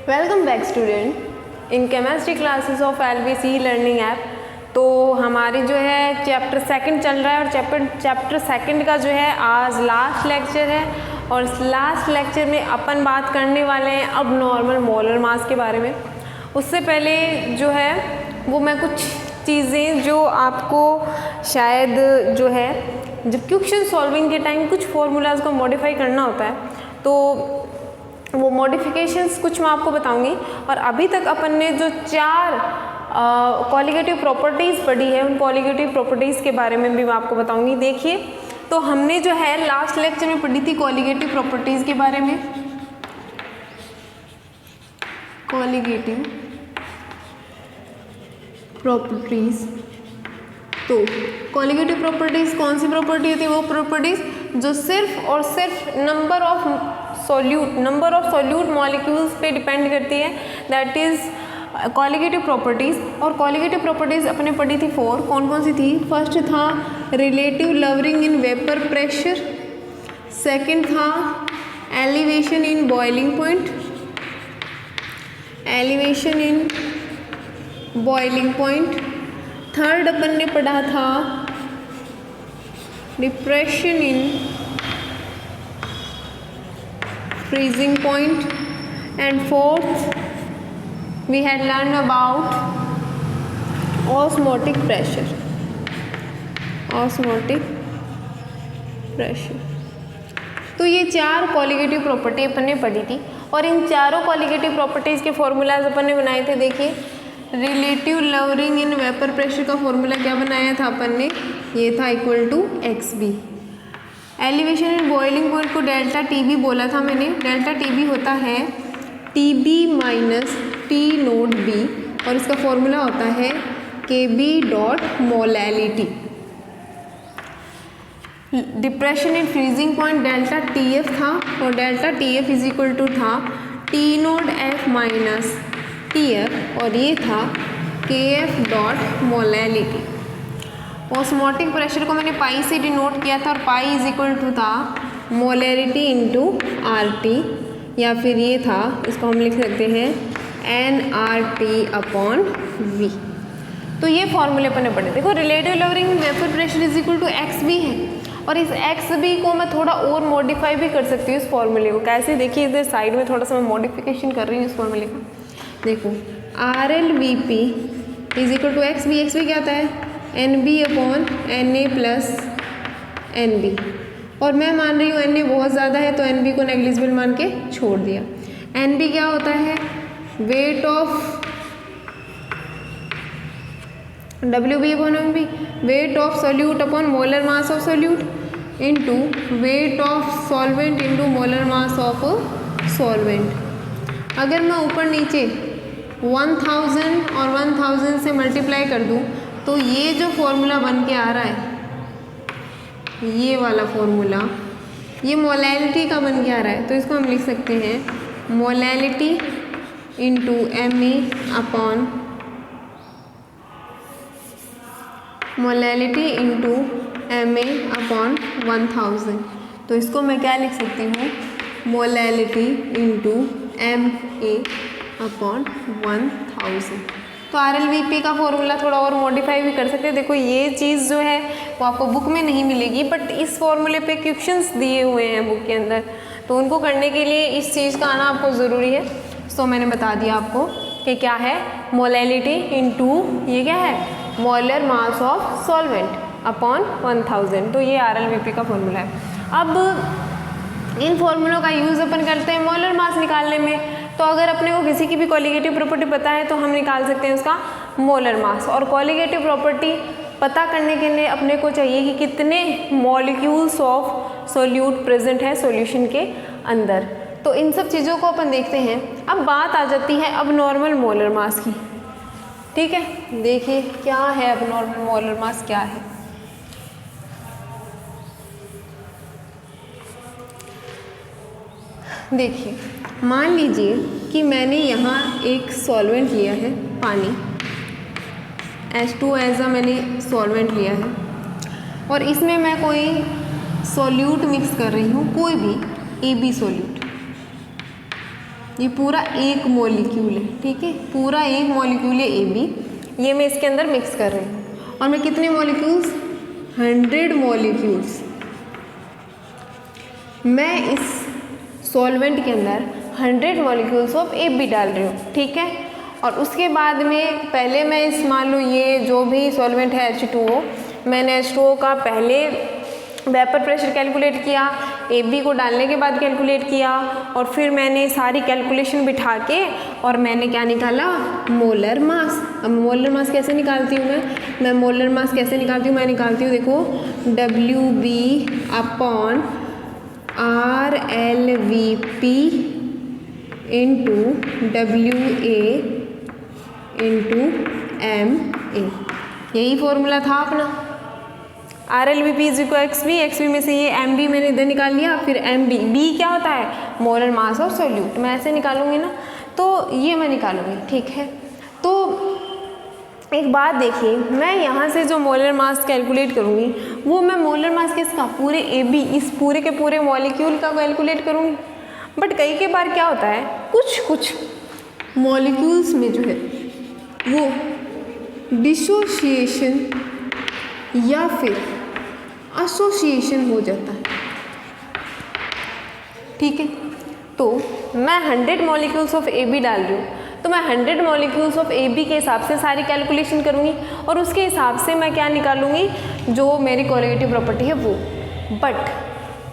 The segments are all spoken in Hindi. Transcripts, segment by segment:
Welcome back student in chemistry classes of LBC learning app. तो हमारी जो है चैप्टर सेकंड चल रहा है और चैप्टर सेकंड का जो है आज लास्ट लेक्चर है और इस लास्ट लेक्चर में अपन बात करने वाले हैं अब नॉर्मल मोलर मास के बारे में। उससे पहले जो है वो मैं कुछ चीज़ें जो आपको शायद जो है जब क्वेश्चन सॉल्विंग के टाइम कुछ फॉर्मूलाज को मॉडिफाई करना होता है तो वो मॉडिफिकेशंस कुछ मैं आपको बताऊंगी। और अभी तक अपन ने जो 4 कॉलिगेटिव प्रॉपर्टीज़ पढ़ी है उन कॉलिगेटिव प्रॉपर्टीज़ के बारे में भी मैं आपको बताऊंगी। देखिए, तो हमने जो है लास्ट लेक्चर में पढ़ी थी कॉलिगेटिव प्रॉपर्टीज़ के बारे में। कॉलिगेटिव प्रॉपर्टीज़, तो कॉलिगेटिव प्रॉपर्टीज़ कौन सी प्रॉपर्टी होती है? वो प्रॉपर्टीज़ जो सिर्फ और सिर्फ नंबर ऑफ सॉल्यूट मॉलिक्यूल्स पे डिपेंड करती है, दैट इज़ कॉलिगेटिव प्रॉपर्टीज़। और कॉलिगेटिव प्रॉपर्टीज़ अपने पढ़ी थी 4। कौन कौन सी थी? फर्स्ट था relative lowering in vapour pressure, second था elevation in boiling point, elevation in boiling point. Third अपन ने पढ़ा था depression in freezing point, and fourth we had learned about osmotic pressure, osmotic pressure। तो ये 4 कॉलिगेटिव प्रॉपर्टी अपन ने पढ़ी थी और इन चारों कॉलिगेटिव प्रॉपर्टीज़ के फॉर्मूलाज अपन ने बनाए थे। देखिए, relative lowering in vapour pressure का फॉर्मूला क्या बनाया था अपन ने? ये था equal to XB। Elevation in boiling point को डेल्टा TB बोला था मैंने। डेल्टा TB होता है TB minus T naught B और इसका फॉर्मूला होता है KB dot molality. Depression in freezing point delta TF था और delta TF is equal to था T note F minus TF और ये था KF dot molality. Osmotic pressure को मैंने पाई से डिनोट किया था और पाई इज इक्वल टू था मोलैरिटी इंटू RT, या फिर ये था, इसको हम लिख सकते हैं nRT अपॉन V। तो ये फॉर्मूले अपन ने पढ़े। देखो, relative lowering vapour pressure is equal to XB है और इस XB को मैं थोड़ा और मॉडिफाई भी कर सकती हूँ इस फॉर्मूले को। कैसे? देखिए, इधर साइड में थोड़ा सा मैं मॉडिफिकेशन कर रही हूँ इस फॉर्मूले का। देखो, RLVP is equal to XB। XB क्या आता है? NB upon NA plus NB, और मैं मान रही हूँ NA बहुत ज़्यादा है तो NB को नेग्लिजिबल मान के छोड़ दिया। NB क्या होता है? Weight of WB upon MB, weight of solute upon molar mass of solute into weight of solvent into molar mass of solvent. अगर मैं ऊपर नीचे 1000 और 1000 से मल्टीप्लाई कर दूँ तो ये जो फॉर्मूला बन के आ रहा है, ये वाला फॉर्मूला, ये मोलैलिटी का बन के आ रहा है। तो इसको हम लिख सकते हैं molality into MA upon molality into MA upon 1000। तो इसको मैं क्या लिख सकती हूँ? Molality into MA upon 1000। तो RLVP का फॉर्मूला थोड़ा और मॉडिफाई भी कर सकते हैं। देखो, ये चीज़ जो है वो आपको बुक में नहीं मिलेगी, बट इस फॉर्मूले पे क्वेश्चंस दिए हुए हैं बुक के अंदर, तो उनको करने के लिए इस चीज़ का आना आपको ज़रूरी है। तो मैंने बता दिया आपको कि क्या है मोलैलिटी इनटू ये क्या है? Molar mass of solvent upon 1000। तो ये RLVP का फॉर्मूला है। अब इन फॉर्मूलों का यूज़ अपन करते हैं मोलर मास निकालने में। तो अगर अपने को किसी की भी कॉलिगेटिव प्रॉपर्टी पता है तो हम निकाल सकते हैं उसका मोलर मास। और कॉलिगेटिव प्रॉपर्टी पता करने के लिए अपने को चाहिए कि कितने मॉलिक्यूल्स ऑफ सोल्यूट प्रेजेंट है सॉल्यूशन के अंदर। तो इन सब चीज़ों को अपन देखते हैं। अब बात आ जाती है अब नॉर्मल मोलर मास की। ठीक है, देखिए क्या है अब नॉर्मल मोलर मास क्या है। देखिए, मान लीजिए कि मैंने यहाँ एक सॉल्वेंट लिया है, पानी H2 मैंने सॉल्वेंट लिया है और इसमें मैं कोई सॉल्यूट मिक्स कर रही हूँ, कोई भी AB सॉल्यूट। ये पूरा एक मॉलिक्यूल है, ठीक है, पूरा एक मॉलिक्यूल है AB, ये मैं इसके अंदर मिक्स कर रही हूँ। और मैं कितने मॉलिक्यूल्स, 100 मॉलिक्यूल्स मैं इस सॉल्वेंट के अंदर 100 मॉलिक्यूल्स ऑफ AB डाल रही हूँ, ठीक है। और उसके बाद में पहले मैं इस मान लो ये जो भी सॉल्वेंट है H2O, मैंने H2O का पहले वेपर प्रेशर कैलकुलेट किया, AB को डालने के बाद कैलकुलेट किया, और फिर मैंने सारी कैलकुलेशन बिठा के और मैंने क्या निकाला, मोलर मास। अब मोलर मास कैसे निकालती हूँ मैं मोलर मास कैसे निकालती हूँ, मैं निकालती हूँ देखो WB/RLVP इंटू WA/MA, यही फॉर्मूला था अपना। RLVP is equal XV, XV में से ये MB मैंने इधर निकाल लिया, फिर MB, B क्या होता है, मोलर मास ऑफ सोल्यूट, मैं ऐसे निकालूंगी ना, तो ये मैं निकालूंगी, ठीक है। तो एक बात देखिए, मैं यहाँ से जो मोलर मास कैलकुलेट करूँगी वो मैं मोलर मास किसका, पूरे AB, इस पूरे के पूरे मॉलिक्यूल का कैलकुलेट करूँगी। बट कई बार क्या होता है, कुछ मॉलिक्यूल्स में जो है वो डिसोसिएशन या फिर एसोसिएशन हो जाता है, ठीक है। तो मैं 100 मॉलिक्यूल्स ऑफ AB डाल रही हूँ, तो मैं 100 मॉलिक्यूल्स ऑफ AB के हिसाब से सारी कैलकुलेशन करूँगी और उसके हिसाब से मैं क्या निकालूंगी, जो मेरी कोलिगेटिव प्रॉपर्टी है वो। बट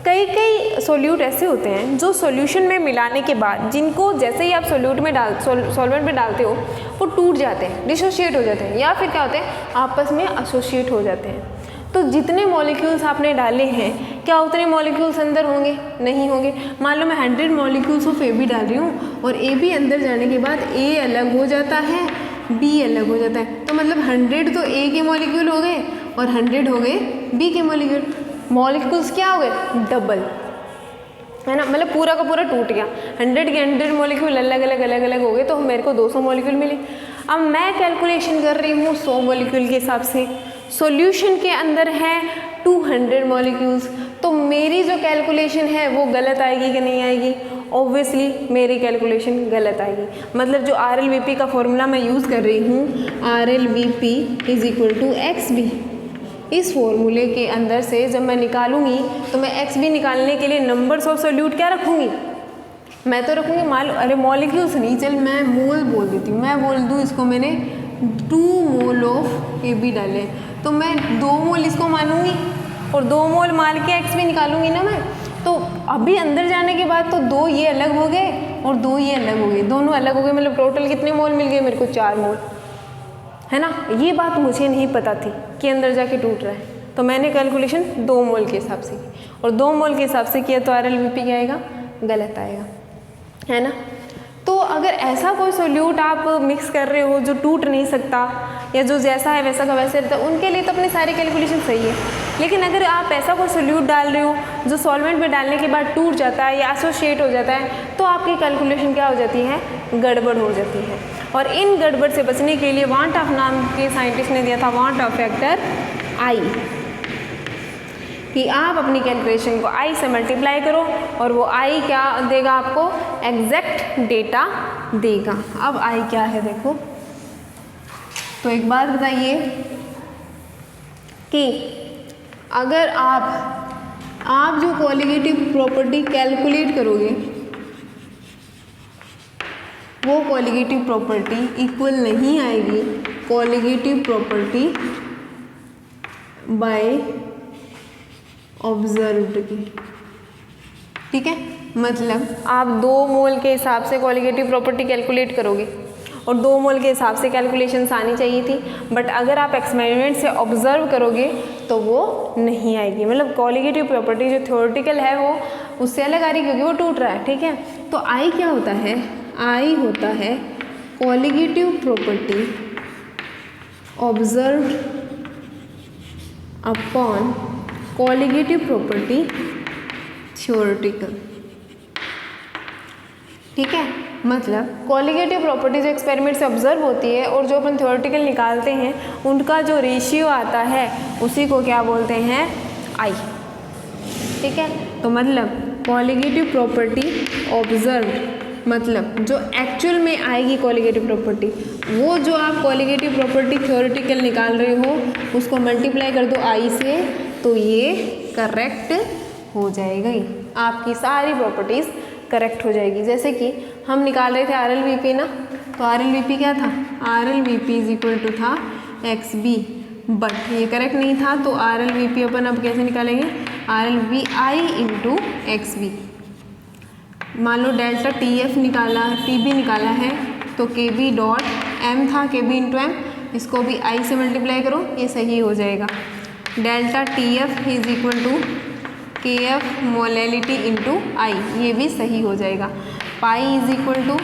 कई सोल्यूट ऐसे होते हैं जो सॉल्यूशन में मिलाने के बाद, जिनको जैसे ही आप सॉल्यूट में सॉल्वेंट में डालते हो वो टूट जाते हैं, डिसोशिएट हो जाते हैं, या फिर क्या होते हैं, आपस में एसोसिएट हो जाते हैं। तो जितने मॉलिक्यूल्स आपने डाले हैं, क्या उतने मॉलिक्यूल्स अंदर होंगे, नहीं होंगे। मान लो मैं 100 मॉलिक्यूल्स ऑफ AB डाल रही हूँ और AB अंदर जाने के बाद A अलग हो जाता है, B अलग हो जाता है, तो मतलब 100 तो A के मॉलिक्यूल हो गए और 100 हो गए B के मॉलिक्यूल। मॉलिक्यूल्स क्या हो गए, डबल, है ना, मतलब पूरा का पूरा टूट गया। 100 के 100 मॉलिक्यूल अलग अलग हो गए, तो मेरे को 200 मॉलिक्यूल मिले। अब मैं कैलकुलेशन कर रही हूँ 100 मॉलिक्यूल के हिसाब से, सॉल्यूशन के अंदर है 200 मॉलिक्यूल्स, तो मेरी जो कैलकुलेशन है वो गलत आएगी कि नहीं आएगी, ऑब्वियसली मेरी कैलकुलेशन गलत आएगी। मतलब जो RLVP का फॉर्मूला मैं यूज़ कर रही हूँ, RLVP is equal to XB, इस फॉर्मूले के अंदर से जब मैं निकालूंगी तो मैं XB निकालने के लिए नंबर्स ऑफ सोल्यूट क्या रखूँगी, मैं तो रखूँगी मान लो, अरे मॉलिक्यूल्स नहीं, चल मैं मोल बोल देती हूँ, मैं बोल दूँ इसको मैंने 2 मोल ऑफ AB डाले, तो मैं 2 मोल इसको मानूंगी और 2 मोल मान के XB निकालूंगी ना मैं। तो अभी अंदर जाने के बाद तो 2 ये अलग हो गए और 2 ये अलग हो गए, दोनों अलग हो गए, मतलब टोटल कितने मोल मिल गए मेरे को, 4 मोल, है ना। ये बात मुझे नहीं पता थी कि अंदर जाके टूट रहा है, तो मैंने कैलकुलेशन 2 मोल के हिसाब से की, और 2 मोल के हिसाब से किया तो RLVP क्या आएगा, गलत आएगा, है ना। तो अगर ऐसा कोई सोल्यूट आप मिक्स कर रहे हो जो टूट नहीं सकता, या जो जैसा है वैसा का वैसे रहता है, उनके लिए तो अपनी सारी कैलकुलेशन सही है। लेकिन अगर आप ऐसा कोई सोल्यूट डाल रहे हो जो सॉल्वेंट में डालने के बाद टूट जाता है या एसोसिएट हो जाता है, तो आपकी कैलकुलेशन क्या हो जाती है, गड़बड़ हो जाती है। और इन गड़बड़ से बचने के लिए वांट ऑफ नाम के साइंटिस्ट ने दिया था वांट ऑफ फैक्टर I, कि आप अपनी कैलकुलेशन को I से मल्टीप्लाई करो और वो I क्या देगा आपको, एग्जैक्ट डेटा देगा। अब I क्या है देखो, तो एक बात बताइए कि अगर आप जो कोलिगेटिव प्रॉपर्टी कैलकुलेट करोगे वो कोलिगेटिव प्रॉपर्टी इक्वल नहीं आएगी कोलिगेटिव प्रॉपर्टी बाय ऑब्जर्व्ड की, ठीक है। मतलब आप 2 मोल के हिसाब से कोलिगेटिव प्रॉपर्टी कैलकुलेट करोगे और 2 मोल के हिसाब से कैलकुलेशंस आनी चाहिए थी, बट अगर आप एक्सपेरिमेंट से ऑब्जर्व करोगे तो वो नहीं आएगी। मतलब कोलिगेटिव प्रॉपर्टी जो थ्योरेटिकल है वो उससे अलग आ रही, क्योंकि वो टूट रहा है, ठीक है। तो I क्या होता है, I होता है colligative property observed upon colligative property theoretical, ठीक है। मतलब कोलिगेटिव प्रॉपर्टी जो एक्सपेरिमेंट से ऑब्जर्व होती है और जो अपन थ्योरेटिकल निकालते हैं उनका जो रेशियो आता है उसी को क्या बोलते हैं, I, ठीक है। तो मतलब कोलिगेटिव प्रॉपर्टी ऑब्जर्व्ड मतलब जो एक्चुअल में आएगी कोलिगेटिव प्रॉपर्टी, वो जो आप कोलिगेटिव प्रॉपर्टी थ्योरेटिकल निकाल रहे हो उसको मल्टीप्लाई कर दो आई से, तो ये करेक्ट हो जाएगा ही, आपकी सारी प्रॉपर्टीज़ करेक्ट हो जाएगी। जैसे कि हम निकाल रहे थे आर एल वी पी ना, तो आर एल वी पी क्या था, R L V P is equal to था एक्स बी, बट ये करेक्ट नहीं था, तो आर एल वी पी अपन अब कैसे निकालेंगे, R L V I into X B. मान लो डेल्टा टी एफ निकाला, टी बी निकाला है, तो के बी डॉट एम था, के बी इंटू एम, इसको भी आई से मल्टीप्लाई करो, ये सही हो जाएगा। Delta T F is equal to K F molality into I, ये भी सही हो जाएगा। Pi is equal to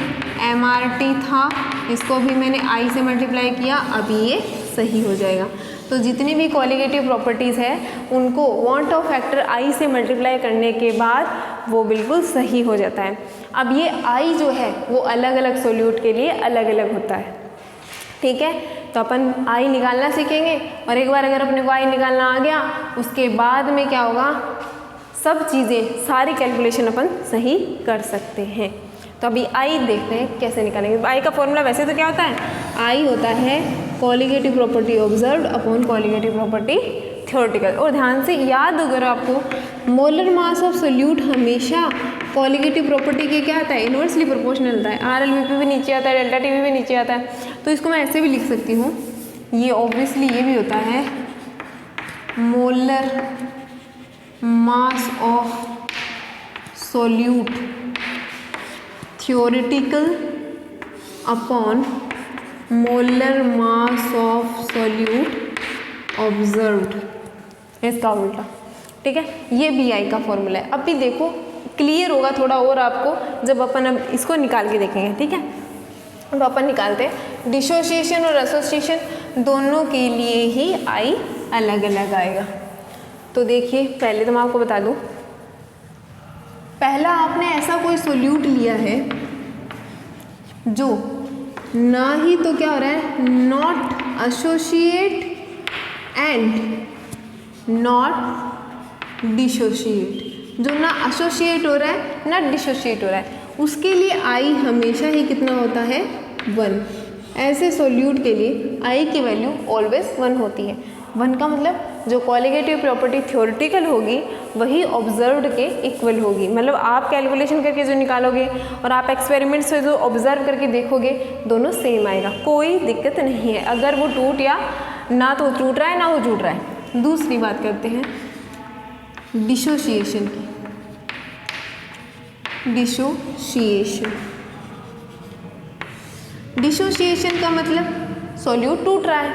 M R T था, इसको भी मैंने आई से मल्टीप्लाई किया, अभी ये सही हो जाएगा। तो जितनी भी कोलिगेटिव प्रॉपर्टीज़ है उनको वांट ऑफ फैक्टर आई से मल्टीप्लाई करने के बाद वो बिल्कुल सही हो जाता है। अब ये आई जो है वो अलग अलग सोल्यूट के लिए अलग अलग होता है, ठीक है। तो अपन आई निकालना सीखेंगे, और एक बार अगर अपने को आई निकालना आ गया, उसके बाद में क्या होगा, सब चीज़ें सारी कैलकुलेशन अपन सही कर सकते हैं। तो अभी आई देखते हैं कैसे निकालेंगे। आई का फॉर्मूला वैसे तो क्या होता है, आई होता है colligative property observed upon colligative property theoretical. और ध्यान से याद अगर आपको, मोलर मास ऑफ सोल्यूट हमेशा कोलिगेटिव प्रॉपर्टी के क्या आता है, इनवर्सली प्रोपोर्शनल होता है। आर एल वी पी भी नीचे आता है, डेल्टा टी वी भी नीचे आता है, तो इसको मैं ऐसे भी लिख सकती हूँ, ये ऑब्वियसली ये भी होता है molar mass of solute theoretical upon molar mass of solute observed, इसका उल्टा, ठीक है। ये बी आई का फॉर्मूला है। अब भी देखो क्लियर होगा थोड़ा और आपको जब अपन अब इसको निकाल के देखेंगे, ठीक है। अब अपन निकालते हैं डिसोसिएशन और एसोसिएशन दोनों के लिए ही आई अलग अलग आएगा। तो देखिए पहले तो मैं आपको बता दूं, पहला आपने ऐसा कोई सोल्यूट लिया है जो ना ही तो क्या हो रहा है, not associate and not dissociate, जो ना एसोसिएट हो रहा है ना डिसोसिएट हो रहा है, उसके लिए आई हमेशा ही कितना होता है, 1। ऐसे सोल्यूट के लिए आई की वैल्यू ऑलवेज 1 होती है। 1 का मतलब जो कोलिगेटिव प्रॉपर्टी थ्योरेटिकल होगी वही ऑब्जर्व्ड के इक्वल होगी। मतलब आप कैलकुलेशन करके जो निकालोगे और आप एक्सपेरिमेंट से जो ऑब्जर्व करके देखोगे दोनों सेम आएगा, कोई दिक्कत नहीं है। अगर वो टूट या ना तो टूट रहा है ना वो जुड़ रहा है। दूसरी बात करते हैं डिसोसिएशन की। डिसोसिएशन का मतलब सॉल्यूट टूट रहा है।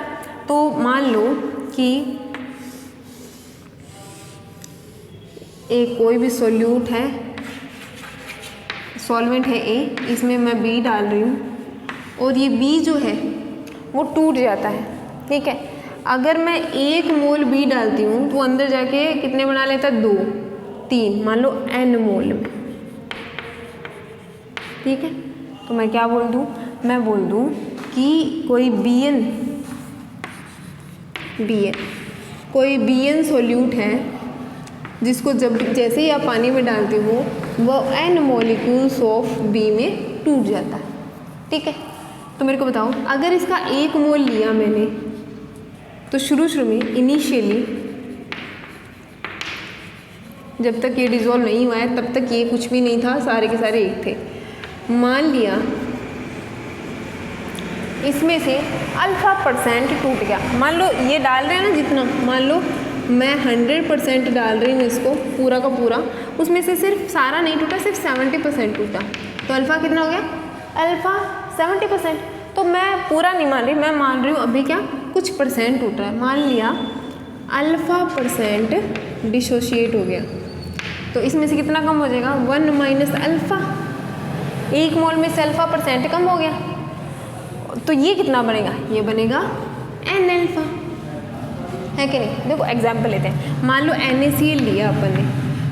तो मान लो कि एक कोई भी सॉल्यूट है, सॉल्वेंट है ए, इसमें मैं बी डाल रही हूँ और ये बी जो है वो टूट जाता है, ठीक है। अगर मैं 1 मोल बी डालती हूँ तो अंदर जाके कितने बना लेता है, 2, 3, मान लो n मोल में, ठीक है। तो मैं क्या बोल दूँ, मैं बोल दूँ कि कोई BN सोल्यूट है जिसको जब जैसे ही आप पानी में डालते हो वो n मॉलिक्यूल्स ऑफ बी में टूट जाता है, ठीक है। तो मेरे को बताओ, अगर इसका 1 मोल लिया मैंने तो शुरू में इनिशियली जब तक ये डिज़ोल्व नहीं हुआ है तब तक ये कुछ भी नहीं था, सारे के सारे एक थे। मान लिया इसमें से α% टूट गया, मान लो ये डाल रहे हैं ना जितना, मान लो मैं 100% डाल रही हूँ इसको पूरा का पूरा, उसमें से सिर्फ सारा नहीं टूटा, सिर्फ 70% टूटा, तो अल्फ़ा कितना हो गया, अल्फ़ा 70%। तो मैं पूरा नहीं मान रही, मैं मान रही हूँ अभी क्या कुछ परसेंट टूट रहा है। मान लिया α% डिसोशिएट हो गया, तो इसमें से कितना कम हो जाएगा, 1 माइनस अल्फ़ा, 1 मोल में से α% कम हो गया, तो ये कितना बनेगा, ये बनेगा n अल्फ़ा, है कि नहीं। देखो एग्जाम्पल लेते हैं, मान लो NaCl लिया अपन ने,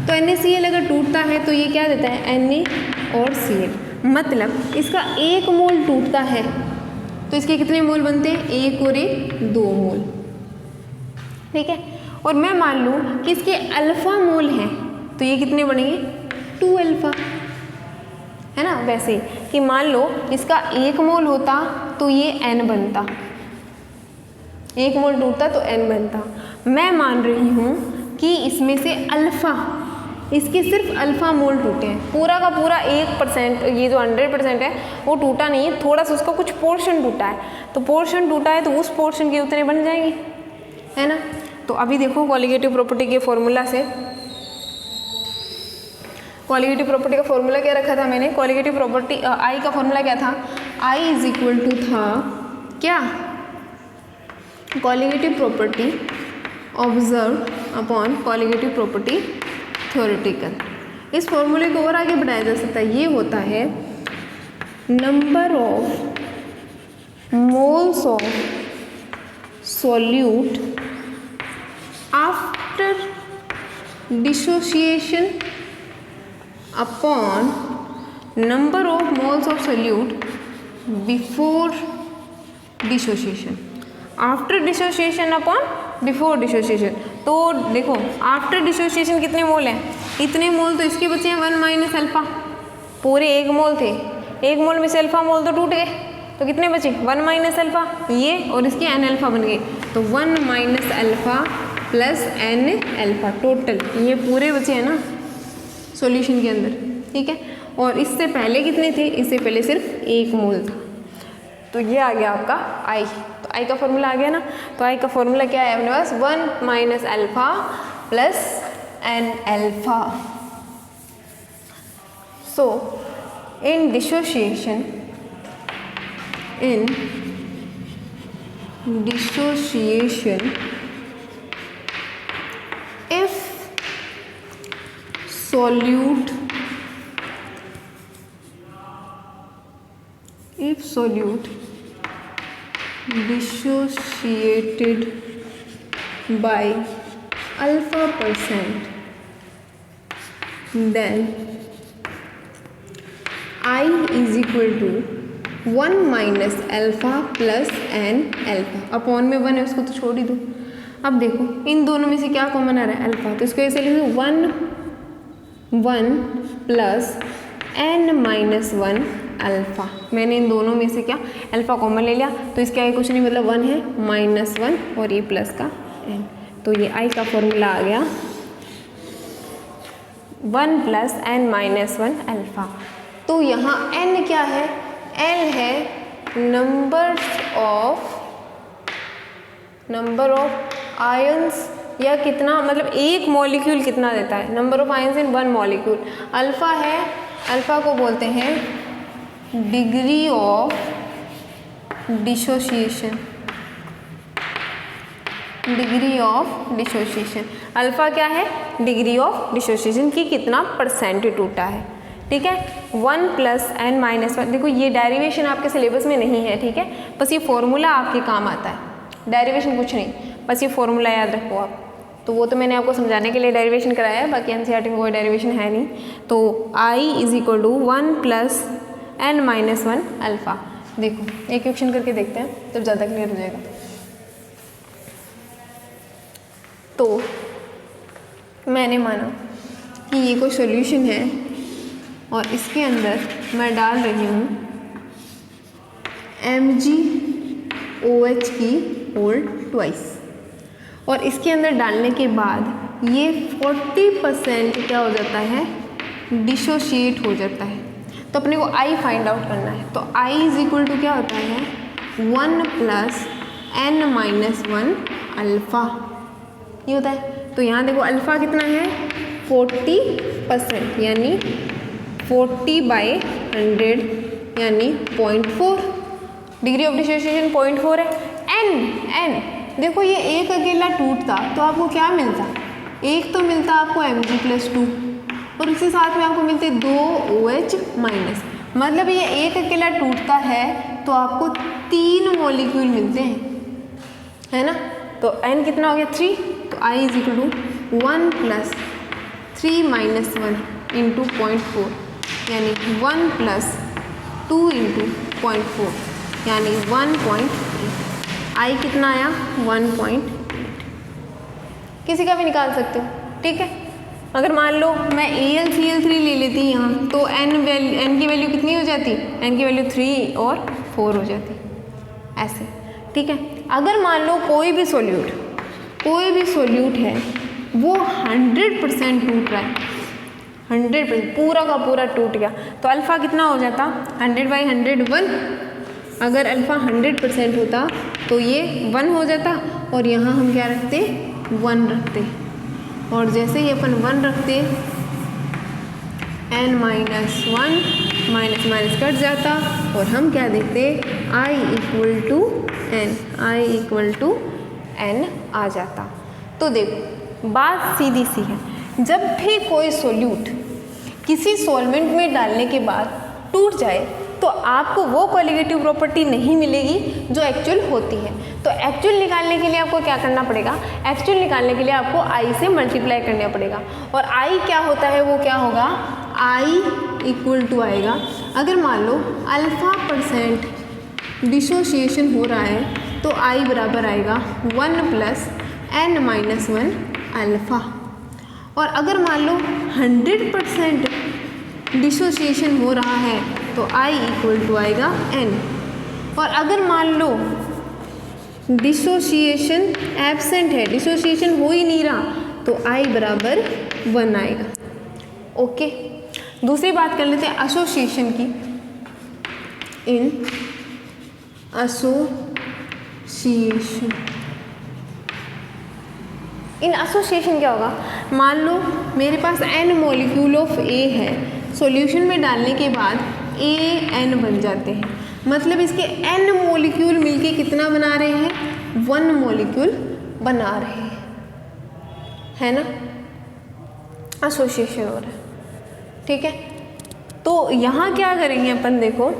तो NaCl अगर टूटता है तो ये क्या देता है, Na और Cl, मतलब इसका 1 मोल टूटता है तो इसके कितने मोल बनते हैं, 1 और 1 2 मोल, ठीक है। और मैं मान लूँ कि इसके अल्फ़ा मोल हैं तो ये कितने बनेंगे, 2 अल्फ़ा, है ना। वैसे ही कि मान लो इसका 1 मोल होता तो ये n बनता, 1 मोल टूटता तो n बनता। मैं मान रही हूँ कि इसमें से अल्फ़ा, इसके सिर्फ अल्फ़ा मोल टूटे हैं, पूरा का पूरा 1%, ये जो 100% है वो टूटा नहीं है, थोड़ा सा उसका कुछ पोर्शन टूटा है। तो पोर्शन टूटा है तो उस पोर्शन के उतने बन जाएंगे, है ना। तो अभी देखो कॉलिगेटिव प्रॉपर्टी के फॉर्मूला से, कॉलिगेटिव प्रॉपर्टी का फॉर्मूला क्या रखा था मैंने, कॉलिगेटिव प्रॉपर्टी आई का फॉर्मूला क्या था, आई इज इक्वल टू था क्या, colligative property observe upon colligative property theoretical. इस फॉर्मूले को और आगे बढ़ाया जा सकता है, ये होता है number of moles of solute after dissociation upon number of moles of solute before dissociation, after dissociation upon before dissociation. तो देखो आफ्टर डिसोसिएशन कितने मोल हैं, इतने मोल तो इसके बचे हैं 1 माइनस अल्फ़ा, पूरे 1 मोल थे, 1 मोल में से अल्फ़ा मोल तो टूट गए, तो कितने बचे 1 माइनस अल्फ़ा, ये और इसके n अल्फ़ा बन गए, तो 1 minus alpha plus n alpha total ये पूरे बचे हैं ना सॉल्यूशन के अंदर, ठीक है। और इससे पहले कितने थे, इससे पहले सिर्फ 1 मोल था, तो ये आ गया आपका आई। तो आई का फॉर्मूला आ गया ना, तो आई का फॉर्मूला क्या है अपने पास, 1 minus alpha plus n alpha. So in dissociation, if solute dissociated by alpha %, then I is equal to 1 minus alpha plus n alpha, upon में 1 है उसको तो छोड़ ही दो। अब देखो इन दोनों में से क्या कॉमन आ रहा है, अल्फ़ा, तो इसको ऐसे लिख दो 1 प्लस n माइनस 1 अल्फ़ा। मैंने इन दोनों में से क्या अल्फ़ा कॉमन ले लिया, तो इसका कुछ नहीं मतलब 1 है माइनस 1 और ये प्लस का n, तो ये आई का फॉर्मूला आ गया 1 प्लस n माइनस 1 अल्फ़ा। तो यहाँ n क्या है, n है नंबर ऑफ आयंस, या कितना मतलब एक मॉलिक्यूल कितना देता है, number of ions in 1 molecule. Alpha है, अल्फ़ा को बोलते हैं degree of dissociation, degree of dissociation. Alpha क्या है, डिग्री ऑफ डिसोसिएशन की कितना परसेंट टूटा है, ठीक है। 1 प्लस n माइनस 1, देखो ये डेरिवेशन आपके सिलेबस में नहीं है, ठीक है, बस ये फॉर्मूला आपके काम आता है, डेरिवेशन कुछ नहीं, बस ये फॉर्मूला याद रखो आप। तो वो तो मैंने आपको समझाने के लिए डेरिवेशन कराया है, बाकी एनसीईआरटी में कोई डेरिवेशन है नहीं। तो I is equal to 1 plus n minus 1 alpha. देखो एक क्वेश्चन करके देखते हैं तब ज़्यादा क्लियर हो जाएगा। तो मैंने माना कि ये कोई सॉल्यूशन है और इसके अंदर मैं डाल रही हूँ MgOH की होल ट्वाइस, और इसके अंदर डालने के बाद ये 40% क्या हो जाता है, डिसोशिएट हो जाता है। तो अपने को I फाइंड आउट करना है, तो I इज इक्वल टू क्या होता है 1 प्लस n माइनस 1 अल्फ़ा, ये होता है। तो यहाँ देखो अल्फ़ा कितना है 40%, यानी 40/100 यानी 0.4, डिग्री ऑफ डिसोसिएशन 0.4 है। n देखो ये एक अकेला टूटता तो आपको क्या मिलता, एक तो मिलता आपको Mg+2 और उसके साथ में आपको मिलते 2 OH माइनस, मतलब ये एक अकेला टूटता है तो आपको 3 मॉलिक्यूल मिलते हैं, है ना। तो n कितना हो गया 3, तो I is equal to 1 plus 3 minus 1 into 0.4 यानी 1 प्लस 2 इंटू 0.4 यानी 1.8। I कितना आया 1.8, किसी का भी निकाल सकते हो, ठीक है। अगर मान लो मैं AlCl3 ले लेती यहाँ तो n की वैल्यू कितनी हो जाती, n की वैल्यू 3 और 4 हो जाती, ऐसे, ठीक है। अगर मान लो कोई भी सोल्यूट है वो 100% टूट रहा है, 100% पूरा का पूरा टूट गया, तो अल्फ़ा कितना हो जाता, 100/100 1। अगर अल्फ़ा 100% होता तो ये 1 हो जाता, और यहाँ हम क्या रखते, 1 रखते, और जैसे ही अपन 1 रखते n -1 माइनस माइनस कट जाता, और हम क्या देखते, I = n आ जाता। तो देखो बात सीधी सी है, जब भी कोई सोल्यूट किसी सॉल्वेंट में डालने के बाद टूट जाए तो आपको वो कोलिगेटिव प्रॉपर्टी नहीं मिलेगी जो एक्चुअल होती है। तो एक्चुअल निकालने के लिए आपको क्या करना पड़ेगा, एक्चुअल निकालने के लिए आपको I से मल्टीप्लाई करना पड़ेगा, और I क्या होता है, वो क्या होगा, I = आएगा, अगर मान लो α% डिसोसिएशन हो रहा है तो I बराबर आएगा 1 + n-1 अल्फ़ा, और अगर मान लो 100% डिसोसिएशन हो रहा है तो I = आएगा n, और अगर मान लो डिसोसिएशन एब्सेंट है, डिसोसिएशन हो ही नहीं रहा, तो I बराबर 1 आएगा। ओके, दूसरी बात कर लेते हैं एसोसिएशन की। इन एसोसिएशन क्या होगा, मान लो मेरे पास n मॉलिक्यूल ऑफ A है, सॉल्यूशन में डालने के बाद AN बन जाते हैं, मतलब इसके n मॉलिक्यूल मिलके कितना बना रहे हैं, 1 मॉलिक्यूल बना रहे हैं, है ना, एसोसिएशन हो रहा है, ठीक है। तो यहाँ क्या करेंगे अपन, देखो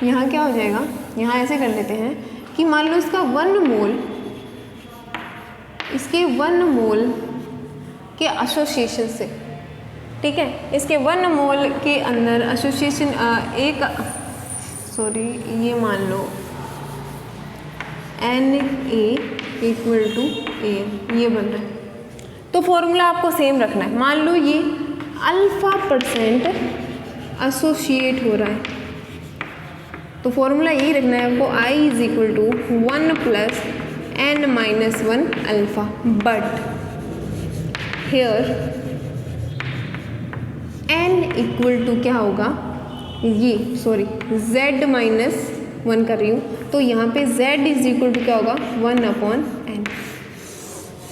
यहाँ क्या हो जाएगा, यहाँ ऐसे कर लेते हैं कि मान लो इसका 1 मोल के एसोसिएशन से, ठीक है, इसके 1 मोल के अंदर एसोसिएशन ये मान लो Na = An, ये बन रहा है, तो फॉर्मूला आपको सेम रखना है। मान लो ये α% एसोसिएट हो रहा है, तो फॉर्मूला यही रखना है आपको, I = 1 + n-1 alpha, but here n = क्या होगा, ये Z-1 कर रही हूँ, तो यहाँ पे Z = क्या होगा, 1/n,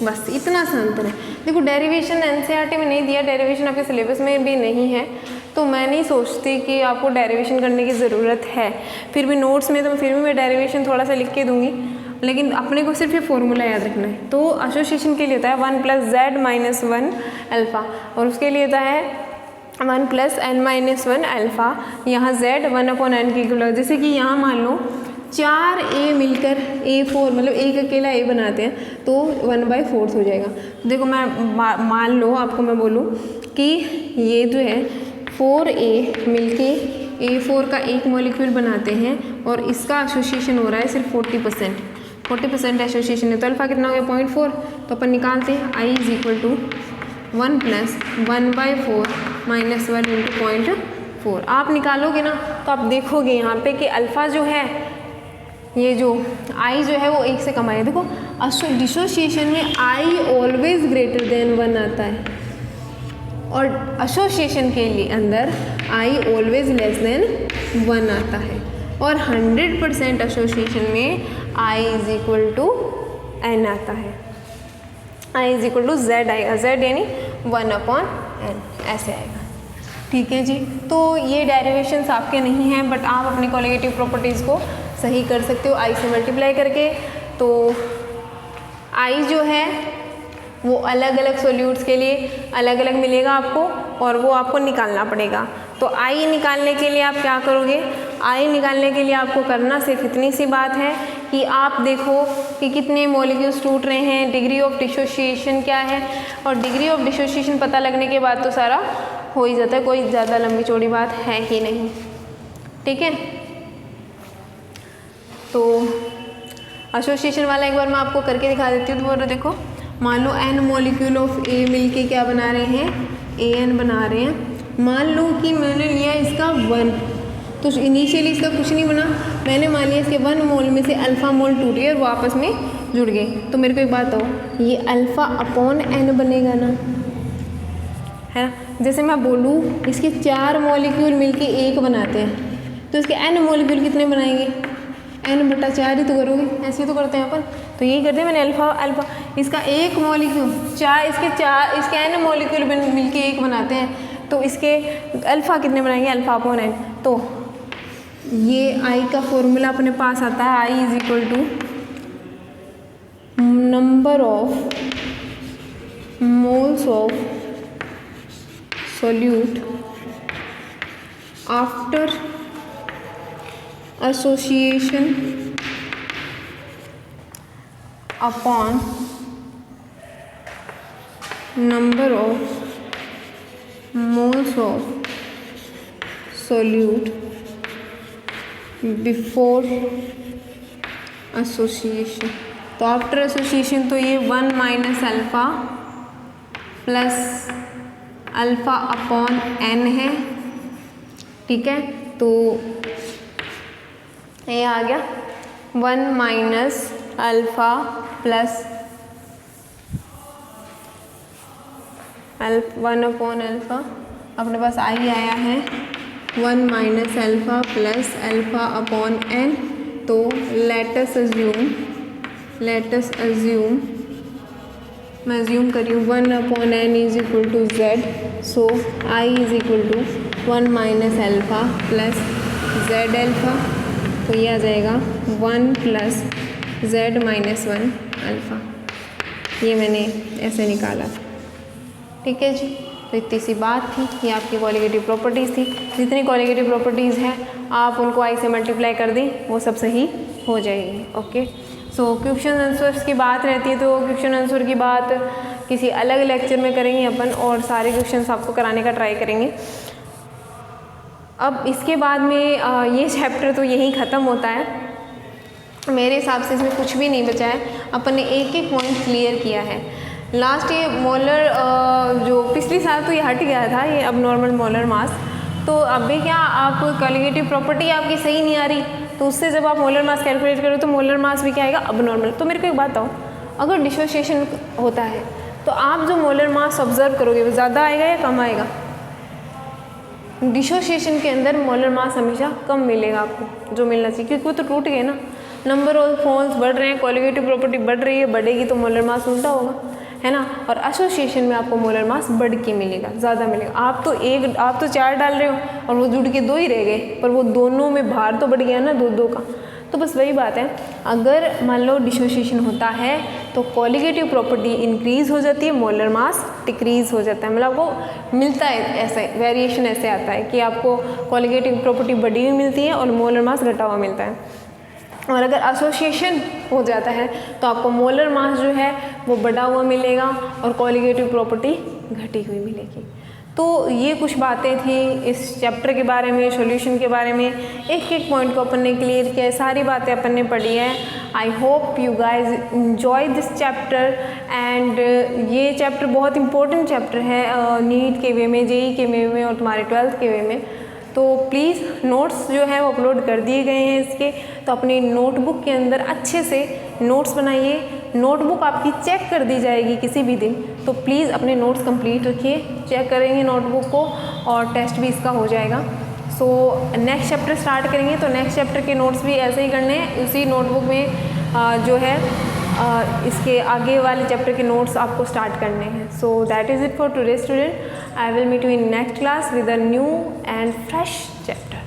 बस इतना सा अंतर है। देखो डेरिवेशन NCERT में नहीं दिया, डेरिवेशन आपके सिलेबस में भी नहीं है, तो मैं नहीं सोचती कि आपको डेरिवेशन करने की ज़रूरत है, फिर भी नोट्स में तो फिर भी मैं डेरिवेशन थोड़ा सा लिख के दूंगी, लेकिन अपने को सिर्फ ये फॉर्मूला याद रखना है। तो एसोसिएशन के लिए होता है 1 + Z-1 अल्फ़ा, और उसके लिए होता है 1 + n-1 अल्फ़ा, यहाँ Z 1/n की इक्वल, जैसे कि यहाँ मान लो 4 A मिलकर A4, मतलब एक अकेला A बनाते हैं, तो 1/4 हो जाएगा। देखो मैं मान लो आपको मैं बोलूँ कि ये जो है 4A मिलके A4 का एक मॉलिक्यूल बनाते हैं, और इसका एसोसिएशन हो रहा है सिर्फ 40% एसोसिएशन है, तो अल्फ़ा कितना हो गया, 0.4, तो अपन निकालते हैं I = 1 + 1/4 - 1 × 0.4। आप निकालोगे ना तो आप देखोगे यहाँ पे कि अल्फ़ा जो है, ये जो I जो है वो 1 से कम आएगा। देखो डिसोसिएशन में I ऑलवेज ग्रेटर देन 1 आता है, और एसोसिएशन के लिए अंदर I ऑलवेज लेस देन 1 आता है, और 100% एसोसिएशन में I = n आता है, I = Z आएगा, Z यानी 1/n ऐसे आएगा, ठीक है जी। तो ये डेरिवेशंस आपके नहीं हैं, बट आप अपनी कोलिगेटिव प्रॉपर्टीज़ को सही कर सकते हो I से मल्टीप्लाई करके। तो I जो है वो अलग अलग सोल्यूट्स के लिए अलग अलग मिलेगा आपको, और वो आपको निकालना पड़ेगा। तो I निकालने के लिए आप क्या करोगे, I निकालने के लिए आपको करना सिर्फ इतनी सी बात है कि आप देखो कि कितने मॉलिक्यूल्स टूट रहे हैं, डिग्री ऑफ डिसोसिएशन क्या है, और डिग्री ऑफ डिसोसिएशन पता लगने के बाद तो सारा हो ही जाता है, कोई ज़्यादा लंबी चौड़ी बात है ही नहीं, ठीक है। तो एसोसिएशन वाला एक बार मैं आपको करके दिखा देती हूँ। तो देखो मान लो n मॉलिक्यूल ऑफ A मिलके क्या बना रहे हैं, AN बना रहे हैं। मान लो कि मैंने लिया इसका 1, तो इनिशियली इसका कुछ नहीं बना, मैंने मान लिया इसके 1 मोल में से अल्फ़ा मोल टूट गए और वो आपस में जुड़ गए। तो मेरे को एक बात बताओ, ये अल्फ़ा अपॉन n बनेगा ना, है ना। जैसे मैं बोलूँ इसके 4 मॉलिक्यूल मिलके 1 बनाते हैं, तो इसके n मॉलिक्यूल कितने बनाएंगे, n/4 ही तो करोगे, ऐसे ही तो करते हैं अपन। तो यही करते हैं, मैंने अल्फ़ा इसका 1 मॉलिक्यूल इसके n मॉलिक्यूल मिलके 1 बनाते हैं, तो इसके अल्फ़ा कितने बनाएंगे, अल्फ़ा अपॉन n। तो ये I का फॉर्मूला अपने पास आता है, I is equal to number of moles of solute after association upon number of moles of solute before association। तो आफ्टर एसोसिएशन तो ये 1 minus alpha plus alpha upon n है, ठीक है। तो ये आ गया 1 minus alpha plus 1 upon alpha, अपने पास I आया है 1 minus alpha plus alpha upon n। तो लेटस अज्यूम मैं अज्यूम करी हूँ 1 अपॉन n is equal to z। So I is equal to 1 minus alpha plus z alpha, तो ये आ जाएगा 1 प्लस z माइनस 1 अल्फ़ा। ये मैंने ऐसे निकाला, ठीक है जी। तो इतनी सी बात थी, ये आपकी कॉलिगेटिव प्रॉपर्टीज़ थी। जितनी कॉलिगेटिव प्रॉपर्टीज़ हैं आप उनको I से मल्टीप्लाई कर दें, वो सब सही हो जाएगी। ओके, सो क्वेश्चन आंसर्स की बात रहती है, तो क्वेश्चन आंसर की बात किसी अलग लेक्चर में करेंगे अपन, और सारे क्वेश्चंस आपको कराने का ट्राई करेंगे। अब इसके बाद में ये चैप्टर तो यहीं ख़त्म होता है मेरे हिसाब से, इसमें कुछ भी नहीं बचा है। अपन ने एक एक पॉइंट क्लियर किया है। लास्ट ये मोलर जो पिछली साल तो ये हट गया था, ये अब नॉर्मल मोलर मास। तो अभी क्या आप कॉलिगेटिव प्रॉपर्टी आपकी सही नहीं आ रही, तो उससे जब आप मोलर मास कैलकुलेट करो तो मोलर मास भी क्या आएगा, अब नॉर्मल। तो मेरे को एक बात बताओ, अगर डिसोसिएशन होता है तो आप जो मोलर मास ऑब्जर्व करोगे वो ज़्यादा आएगा या कम आएगा? डिसोसिएशन के अंदर मोलर मास हमेशा कम मिलेगा आपको, जो मिलना चाहिए, क्योंकि वो तो टूट गए ना। नंबर ऑफ मोल्स बढ़ रहे हैं, कॉलिगेटिव प्रॉपर्टी बढ़ रही है, बढ़ेगी तो मोलर मास उल्टा होगा, है ना। और एसोसिएशन में आपको मोलर मास बढ़ के मिलेगा, ज़्यादा मिलेगा। आप तो 4 डाल रहे हो और वो जुड़ के 2 ही रह गए, पर वो दोनों में भार तो बढ़ गया ना 2-2 का। तो बस वही बात है, अगर मान लो डिसोसिएशन होता है तो कॉलिगेटिव प्रॉपर्टी इंक्रीज़ हो जाती है, मोलर मास डिक्रीज़ हो जाता है। मतलब आपको मिलता है, ऐसे वेरिएशन ऐसे आता है कि आपको कॉलिगेटिव प्रॉपर्टी बढ़ी हुई मिलती है और मोलर मास घटा हुआ मिलता है। और अगर एसोसिएशन हो जाता है तो आपको मोलर मास जो है वो बढ़ा हुआ मिलेगा और कॉलिगेटिव प्रॉपर्टी घटी हुई मिलेगी। तो ये कुछ बातें थी इस चैप्टर के बारे में, सॉल्यूशन के बारे में। एक एक पॉइंट को अपन ने क्लियर किया है, सारी बातें अपन ने पढ़ी है। I hope you guys enjoy this chapter, and ये चैप्टर बहुत इंपॉर्टेंट चैप्टर है नीट के वे में, जेई के वे में और तुम्हारे 12th के वे में। तो प्लीज़ नोट्स जो है वो अपलोड कर दिए गए हैं इसके, तो अपनी नोटबुक के अंदर अच्छे से नोट्स बनाइए। नोटबुक आपकी चेक कर दी जाएगी किसी भी दिन, तो प्लीज़ अपने नोट्स कंप्लीट रखिए, चेक करेंगे नोटबुक को और टेस्ट भी इसका हो जाएगा। सो नेक्स्ट चैप्टर स्टार्ट करेंगे, तो नेक्स्ट चैप्टर के नोट्स भी ऐसे ही करने हैं, उसी नोटबुक में जो है इसके आगे वाले चैप्टर के नोट्स आपको स्टार्ट करने हैं। So that is it for today student. I will meet you in next class with a new and fresh chapter.